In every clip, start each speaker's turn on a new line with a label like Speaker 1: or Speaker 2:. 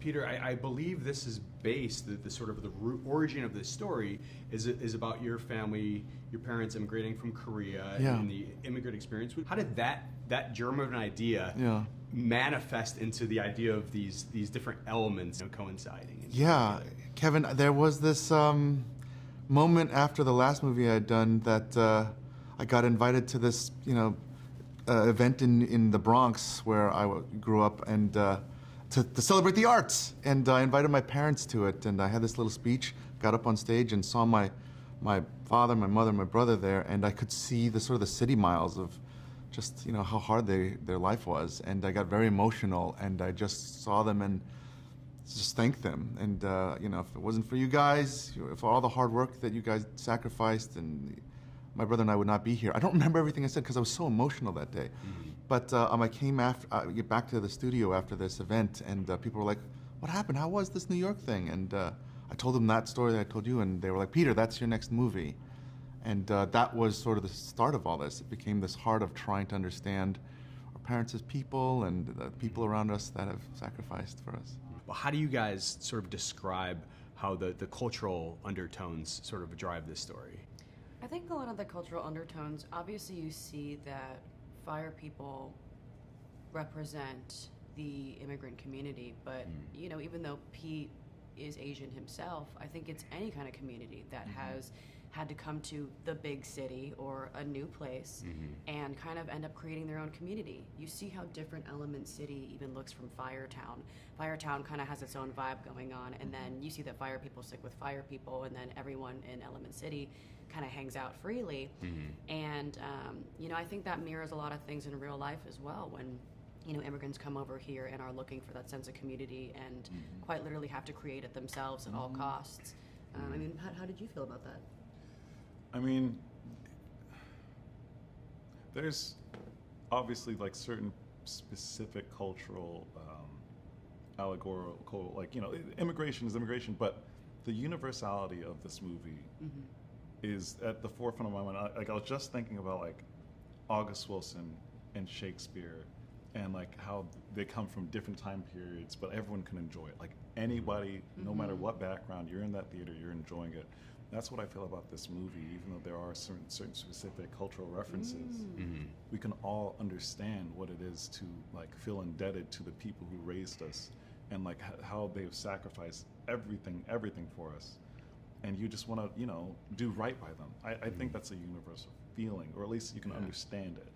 Speaker 1: Peter, I believe this is based, the sort of the origin of this story is about your family, your parents immigrating from Korea and the immigrant experience. How did that germ of an idea manifest into the idea of these different elements coinciding?
Speaker 2: Yeah, Kevin, there was this moment after the last movie I had done that I got invited to this, event in the Bronx where I grew up, and to celebrate the arts. And I invited my parents to it, and I had this little speech, got up on stage and saw my father, my mother, my brother there, and I could see the sort of the city miles of just, how hard their life was. And I got very emotional, and I just saw them and just thanked them. And, if it wasn't for you guys, for all the hard work that you guys sacrificed, and my brother and I would not be here. I don't remember everything I said because I was so emotional that day. Mm-hmm. But I came get back to the studio after this event, and people were like, "What happened? How was this New York thing?" And I told them that story that I told you, and they were like, "Peter, that's your next movie." And that was sort of the start of all this. It became this heart of trying to understand our parents as people and the people around us that have sacrificed for us.
Speaker 1: Well, how do you guys sort of describe how the cultural undertones sort of drive this story?
Speaker 3: I think a lot of the cultural undertones, obviously you see that Fire people represent the immigrant community, but even though Pete is Asian himself, I think it's any kind of community that has had to come to the big city or a new place and kind of end up creating their own community. You see how different Element City even looks from Firetown. Firetown kind of has its own vibe going on, and then you see that Fire people stick with Fire people, and then everyone in Element City kind of hangs out freely. And I think that mirrors a lot of things in real life as well, when immigrants come over here and are looking for that sense of community and quite literally have to create it themselves at all costs. How did you feel about that?
Speaker 4: I mean, there's obviously like certain specific cultural allegorical, immigration is immigration, but the universality of this movie is at the forefront of my mind. I was just thinking about like August Wilson and Shakespeare, and like how they come from different time periods, but everyone can enjoy it. Like anybody, no matter what background, you're in that theater, you're enjoying it. That's what I feel about this movie. Even though there are certain specific cultural references, we can all understand what it is to like feel indebted to the people who raised us, and like how they've sacrificed everything for us. And you just want to, do right by them. I think that's a universal feeling, or at least you can understand it.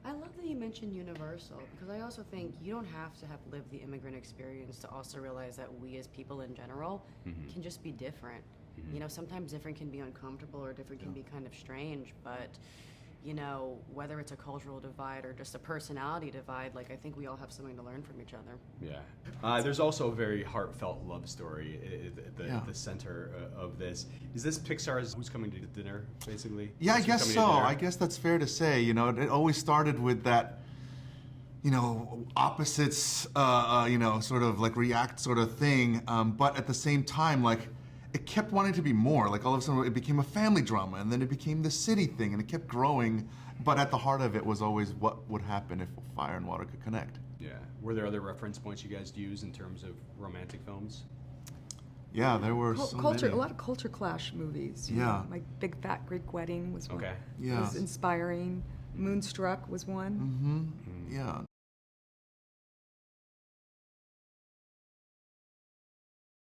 Speaker 3: I love that you mentioned universal, because I also think you don't have to have lived the immigrant experience to also realize that we as people in general can just be different. Sometimes different can be uncomfortable, or different can be kind of strange, but whether it's a cultural divide or just a personality divide, like I think we all have something to learn from each other.
Speaker 1: Yeah. There's also a very heartfelt love story at the center of this. Is this Pixar's Who's Coming to Dinner, basically?
Speaker 2: Yeah, I guess so. I guess that's fair to say. It always started with that, opposites, sort of like react sort of thing. But at the same time, like, it kept wanting to be more. Like all of a sudden it became a family drama, and then it became the city thing, and it kept growing. But at the heart of it was always what would happen if fire and water could connect.
Speaker 1: Yeah. Were there other reference points you guys used in terms of romantic films?
Speaker 2: Yeah, there were so many.
Speaker 5: A lot of culture clash movies. Like Big Fat Greek Wedding was one.
Speaker 1: Okay.
Speaker 2: Yeah.
Speaker 5: Was inspiring. Moonstruck was one.
Speaker 2: Yeah.